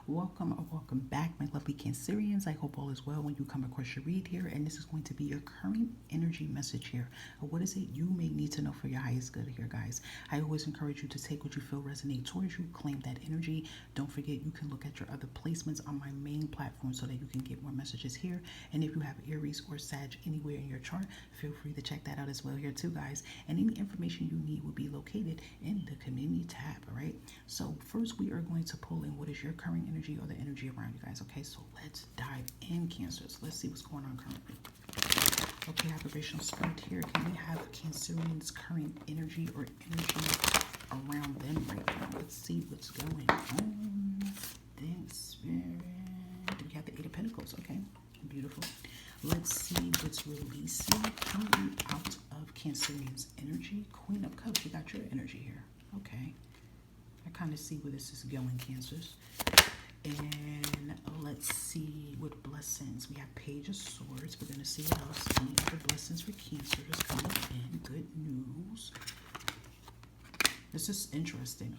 Welcome or welcome back, my lovely Cancerians. I hope all is well when you come across your read here, and this is going to be your current energy message here. What is it you may need to know for your highest good here, guys? I always encourage you to take what you feel resonate towards you, claim that energy. Don't forget you can look at your other placements on my main platform so that you can get more messages here. And if you have Aries or Sag anywhere in your chart, feel free to check that out as well here too, guys. And any information you need will be located in the community tab, all right? So first we are going to pull in what is your current energy or the energy around you guys. Okay, so let's dive in, Cancers. Let's see what's going on currently. Okay, vibrational spirit here. Can we have Cancerians' current energy or energy around them right now? Let's see what's going on. Thanks, spirit. We have the Eight of Pentacles. Okay, beautiful. Let's see what's releasing currently out of Cancerians' energy. Queen of Cups. You got your energy here. Okay. I kind of see where this is going, Cancers. And let's see what blessings. We have Page of Swords. We're going to see what else. Any other blessings for Cancers coming in. Good news. This is interesting.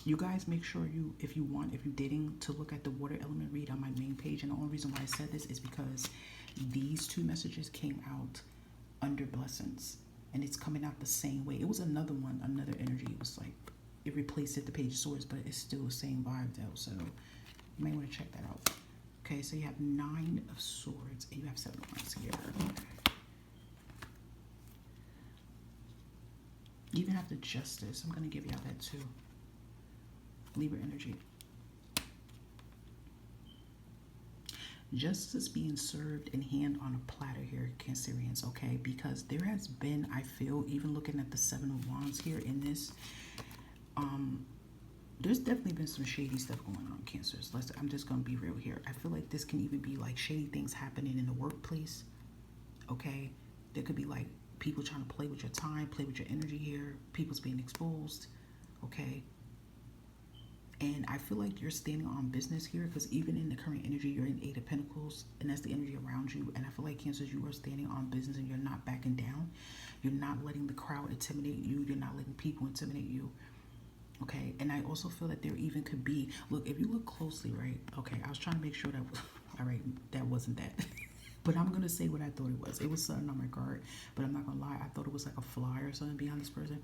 You guys make sure you, if you're dating, to look at the water element read on my main page. And the only reason why I said this is because these two messages came out under blessings. And it's coming out the same way. It was another one, another energy. It was like, it replaced the Page of Swords, but it's still the same vibe though, so you may want to check that out. Okay, so you have Nine of Swords and you have Seven of Wands here. You even have the Justice. I'm going to give y'all that too. Libra energy. Justice being served in hand on a platter here, Cancerians, okay? Because there has been, I feel, even looking at the Seven of Wands here in this, there's definitely been some shady stuff going on, Cancers. I'm just going to be real here. I feel like this can even be like shady things happening in the workplace, okay? There could be like people trying to play with your time, play with your energy here. People's being exposed, okay? And I feel like you're standing on business here because even in the current energy, you're in Eight of Pentacles, and that's the energy around you. And I feel like, Cancers, you are standing on business and you're not backing down. You're not letting the crowd intimidate you. You're not letting people intimidate you. Okay, and I also feel that there even could be, look, if you look closely, right? Okay, I was trying to make sure that, all right, that wasn't that. But I'm going to say what I thought it was. It was something on my card, but I'm not going to lie. I thought it was like a fly or something behind this person.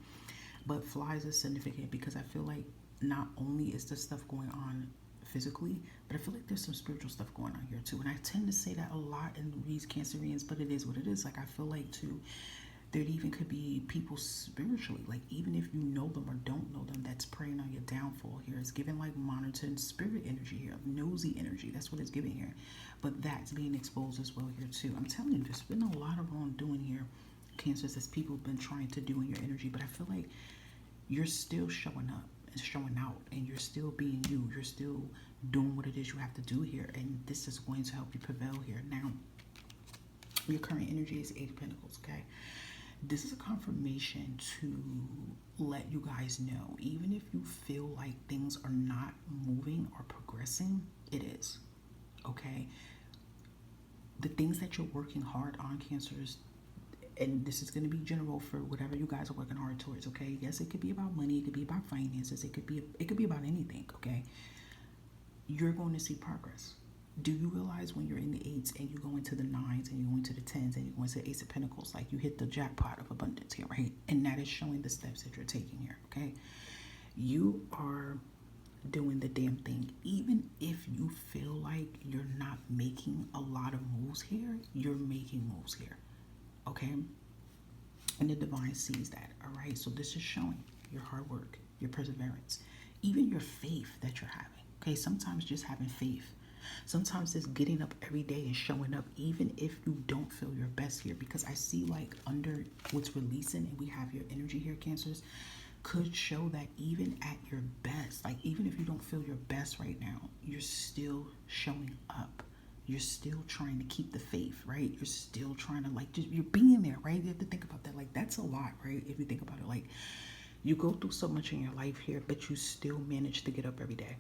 But flies is significant because I feel like not only is this stuff going on physically, but I feel like there's some spiritual stuff going on here too. And I tend to say that a lot in these Cancerians, but it is what it is. Like, I feel like too, there even could be people spiritually, like even if you know them or don't know them, that's preying on your downfall here. It's giving like monitoring spirit energy here, nosy energy. That's what it's giving here. But that's being exposed as well here too. I'm telling you, there's been a lot of wrongdoing here, Cancers, as people have been trying to do in your energy. But I feel like you're still showing up and showing out, and you're still being you. You're still doing what it is you have to do here. And this is going to help you prevail here. Now, your current energy is Eight of Pentacles, okay? This is a confirmation to let you guys know, even if you feel like things are not moving or progressing, it is, okay? The things that you're working hard on, Cancers, and this is going to be general for whatever you guys are working hard towards, okay? Yes, it could be about money, it could be about finances, it could be about anything, okay? You're going to see progress. Do you realize when you're in the eights and you go into the nines and you go into the tens and you go into the Ace of Pentacles, like you hit the jackpot of abundance here, right? And that is showing the steps that you're taking here, okay? You are doing the damn thing. Even if you feel like you're not making a lot of moves here, you're making moves here, okay? And the divine sees that, all right? So this is showing your hard work, your perseverance, even your faith that you're having, okay? Sometimes just having faith. Sometimes it's getting up every day and showing up even if you don't feel your best here, because I see like under what's releasing, and we have your energy here, Cancers, could show that even at your best, like even if you don't feel your best right now, you're still showing up. You're still trying to keep the faith, right? You're still trying to like, just, you're being there, right? You have to think about that. Like, that's a lot, right? If you think about it, like you go through so much in your life here, but you still manage to get up every day.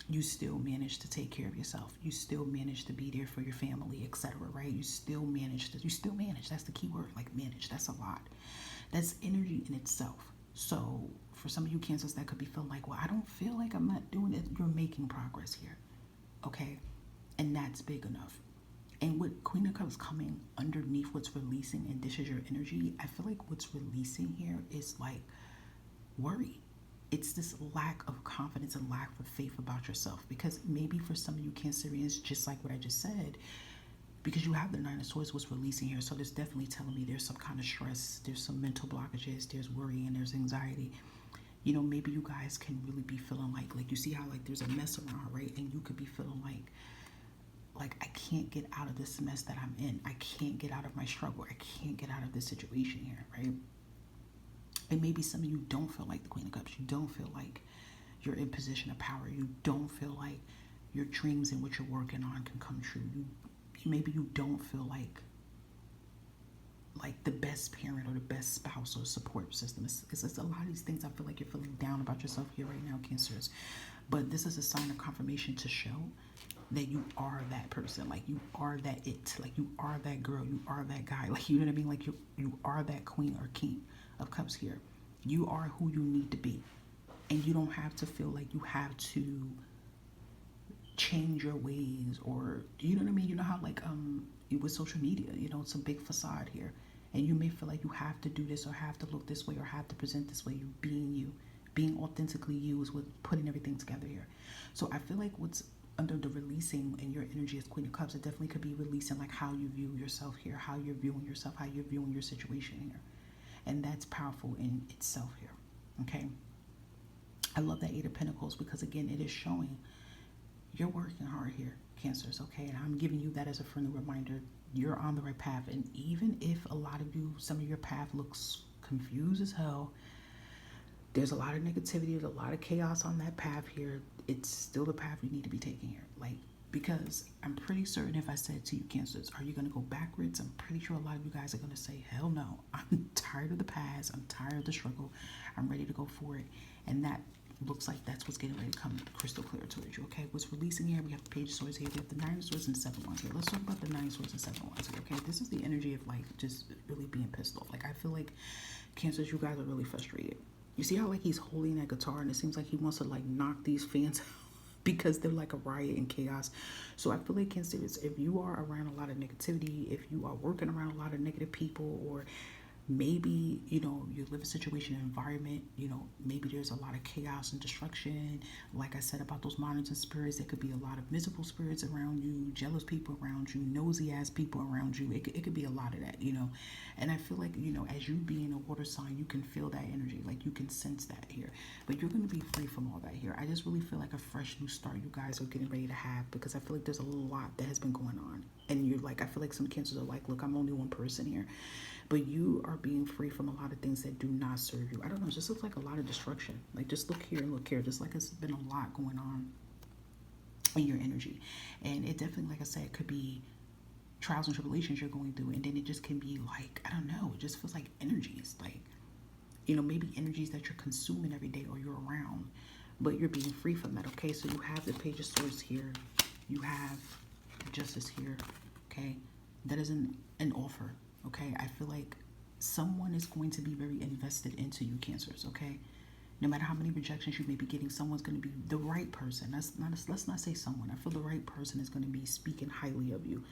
You still manage to take care of yourself. You still manage to be there for your family, etc., right? You still manage. That's the key word, like manage. That's a lot. That's energy in itself. So for some of you Cancers, that could be feeling like, well, I don't feel like I'm not doing it. You're making progress here, okay? And that's big enough. And with Queen of Cups coming underneath what's releasing, and this is your energy, I feel like what's releasing here is like worry. It's this lack of confidence and lack of faith about yourself. Because maybe for some of you Cancerians, just like what I just said, because you have the Nine of Swords was releasing here, so there's definitely telling me there's some kind of stress, there's some mental blockages, there's worry, and there's anxiety. You know, maybe you guys can really be feeling like you see how like there's a mess around her, right? And you could be feeling like I can't get out of this mess that I'm in. I can't get out of my struggle. I can't get out of this situation here, right? And maybe some of you don't feel like the Queen of Cups. You don't feel like you're in position of power. You don't feel like your dreams and what you're working on can come true. Maybe you don't feel like the best parent or the best spouse or support system. It's a lot of these things. I feel like you're feeling down about yourself here right now, Cancers. But this is a sign of confirmation to show that you are that person. Like you are that it. Like you are that girl. You are that guy. Like, you know what I mean? Like you are that Queen or King of Cups here. You are who you need to be. And you don't have to feel like you have to change your ways, or you know what I mean? You know how like with social media, you know, it's a big facade here. And you may feel like you have to do this or have to look this way or have to present this way. You being you. Being authentically you is with putting everything together here. So I feel like what's under the releasing in your energy as Queen of Cups, it definitely could be releasing like how you view yourself here, how you're viewing yourself, how you're viewing your situation here. And that's powerful in itself here, okay? I love that Eight of Pentacles because, again, it is showing you're working hard here, Cancers, okay? And I'm giving you that as a friendly reminder. You're on the right path. And even if a lot of you, some of your path looks confused as hell, there's a lot of negativity, there's a lot of chaos on that path here. It's still the path you need to be taking here. Like, because I'm pretty certain if I said to you, Cancers, are you going to go backwards? I'm pretty sure a lot of you guys are going to say, hell no. I'm tired of the past. I'm tired of the struggle. I'm ready to go for it. And that looks like that's what's getting ready to come crystal clear towards you, okay? What's releasing here, we have the Page of Swords here. We have the Nine of Swords and Seven of Wands here. Let's talk about the Nine of Swords and Seven of Wands here, okay? This is the energy of, like, just really being pissed off. Like, I feel like, Cancers, you guys are really frustrated. You see how, like, he's holding that guitar and it seems like he wants to, like, knock these fans out because they're like a riot and chaos. So I feel like, Cancers, if you are around a lot of negativity, if you are working around a lot of negative people, or maybe, you know, you live in a situation, an environment, you know, maybe there's a lot of chaos and destruction. Like I said about those monitors and spirits, there could be a lot of miserable spirits around you, jealous people around you, nosy ass people around you. It could be a lot of that, you know. And I feel like, you know, as you being a water sign, you can feel that energy. Like, you can sense that here. But you're going to be free from all that here. I just really feel like a fresh new start you guys are getting ready to have, because I feel like there's a lot that has been going on. And you're like, I feel like some Cancers are like, look, I'm only one person here. But you are being free from a lot of things that do not serve you. I don't know, it just looks like a lot of destruction. Like, just look here and look here. Just like it's been a lot going on in your energy. And it definitely, like I said, could be trials and tribulations you're going through. And then it just can be like, I don't know, it just feels like energies. Like, you know, maybe energies that you're consuming every day or you're around. But you're being free from that, okay? So you have the Page of Swords here. You have Justice here, okay? That is an offer. Okay, I feel like someone is going to be very invested into you, Cancers, okay? No matter how many rejections you may be getting, someone's going to be the right person. Let's not say someone. I feel the right person is going to be speaking highly of you.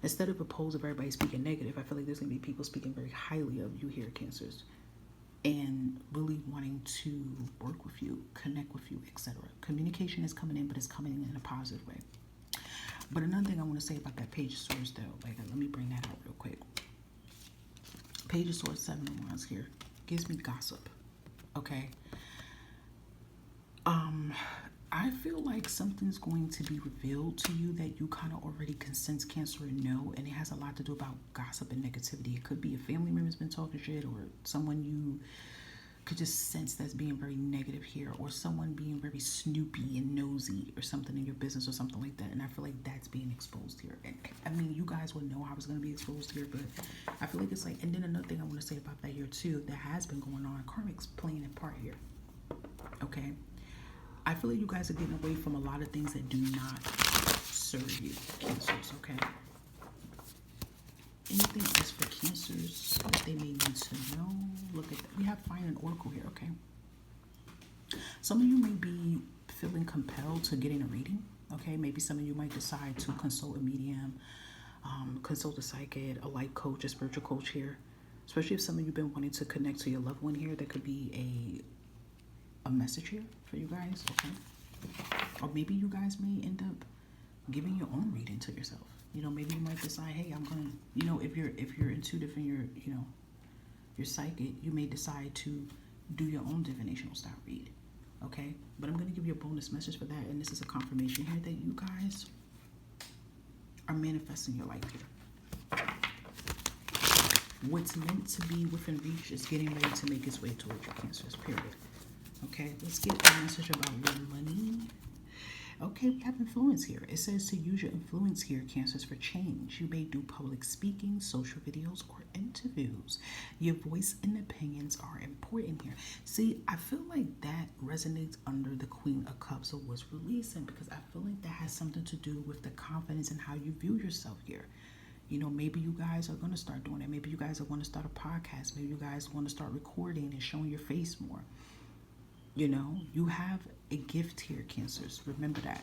Instead of opposed of everybody speaking negative, I feel like there's going to be people speaking very highly of you here, Cancers, and really wanting to work with you, connect with you, etc. Communication is coming in, but it's coming in a positive way. But another thing I want to say about that Page of Swords, though, like, let me bring that out real quick. Page of Swords, Seven of Wands here gives me gossip, okay? I feel like something's going to be revealed to you that you kind of already can sense, Cancer, and know, and it has a lot to do about gossip and negativity. It could be a family member's been talking shit, or someone you could just sense that's being very negative here, or someone being very snoopy and nosy or something in your business or something like that. And I feel like that's being exposed here. And I mean, you guys would know how it's going to be exposed here, but I feel like it's like, and then another thing I want to say about that here too, that has been going on, karmic's playing a part here, okay? I feel like you guys are getting away from a lot of things that do not serve you, Cancers, okay? Anything else for Cancers that they may need to know? Look at that. We have Fire and Oracle here, okay? Some of you may be feeling compelled to get in a reading, okay? Maybe some of you might decide to consult a medium, consult a psychic, a life coach, a spiritual coach here. Especially if some of you have been wanting to connect to your loved one here, there could be a message here for you guys, okay? Or maybe you guys may end up giving your own reading to yourself. You know, maybe you might decide, hey, I'm gonna, you know, if you're intuitive and you're psychic, you may decide to do your own divinational style read, okay? But I'm gonna give you a bonus message for that, and this is a confirmation here that you guys are manifesting your life here. What's meant to be within reach is getting ready to make its way towards your Cancers, period. Okay, let's get a message about your money. Okay, we have influence here. It says to use your influence here, Cancers, for change. You may do public speaking, social videos, or interviews. Your voice and opinions are important here. See, I feel like that resonates under the Queen of Cups of what's releasing, because I feel like that has something to do with the confidence and how you view yourself here. You know, maybe you guys are going to start doing it. Maybe you guys are going to start a podcast. Maybe you guys want to start recording and showing your face more. You know, you have a gift here, Cancers. Remember that.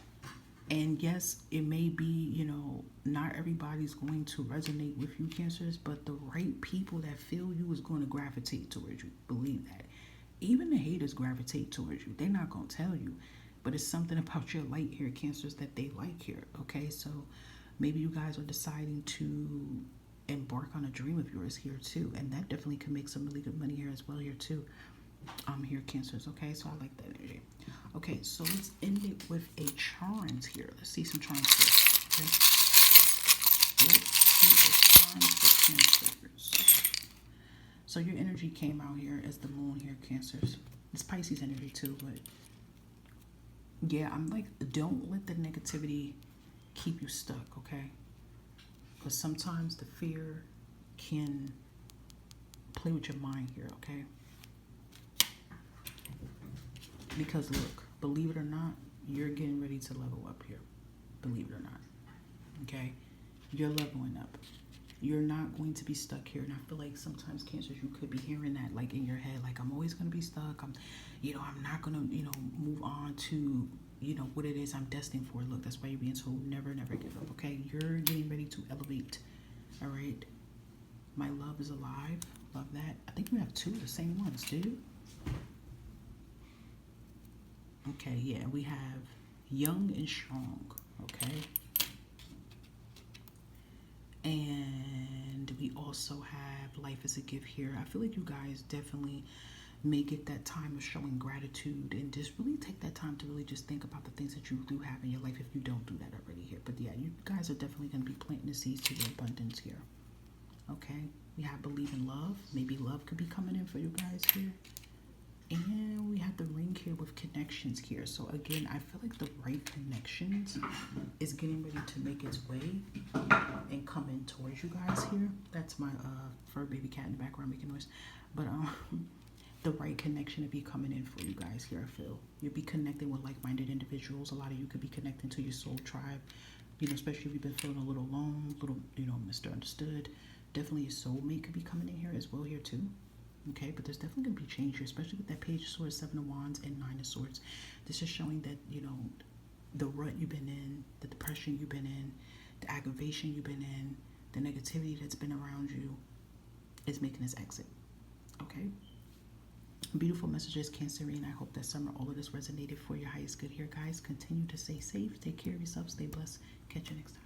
And yes, it may be, you know, not everybody's going to resonate with you, Cancers, but the right people that feel you is going to gravitate towards you. Believe that. Even the haters gravitate towards you. They're not going to tell you. But it's something about your light here, Cancers, that they like here. Okay, so maybe you guys are deciding to embark on a dream of yours here too. And that definitely can make some really good money here as well here too. Here, Cancers, okay? So I like that energy. Okay, so let's end it with a charms here. Let's see some charms here, okay? Let's see the charms for Cancers. So your energy came out here as the moon here, Cancers. It's Pisces energy too, but yeah, I'm like, don't let the negativity keep you stuck, okay? Because sometimes the fear can play with your mind here, okay? Because look, believe it or not, you're getting ready to level up here. Believe it or not, okay? You're leveling up. You're not going to be stuck here. And I feel like sometimes, Cancers, you could be hearing that like in your head, like I'm always going to be stuck. I'm not going to, move on to, what it is I'm destined for. Look, that's why you're being told never, never give up, okay? You're getting ready to elevate, all right? My love is alive. Love that. I think you have two of the same ones, dude. Okay, yeah, we have young and strong, okay? And we also have life as a gift here. I feel like you guys definitely may get that time of showing gratitude and just really take that time to really just think about the things that you do have in your life if you don't do that already here. But yeah, you guys are definitely going to be planting the seeds to your abundance here, okay? We have believe in love. Maybe love could be coming in for you guys here. And we have the ring here with connections here. So again, I feel like the right connections is getting ready to make its way and come in towards you guys here. That's my fur baby cat in the background making noise. But the right connection to be coming in for you guys here, I feel. You'll be connecting with like-minded individuals. A lot of you could be connecting to your soul tribe, especially if you've been feeling a little alone, a little, misunderstood. Definitely your soulmate could be coming in here as well here too. Okay, but there's definitely going to be change here, especially with that Page of Swords, Seven of Wands, and Nine of Swords. This is showing that, the rut you've been in, the depression you've been in, the aggravation you've been in, the negativity that's been around you is making its exit. Okay? Beautiful messages, Cancerian. I hope that summer all of this resonated for your highest good here, guys. Continue to stay safe, take care of yourself, stay blessed. Catch you next time.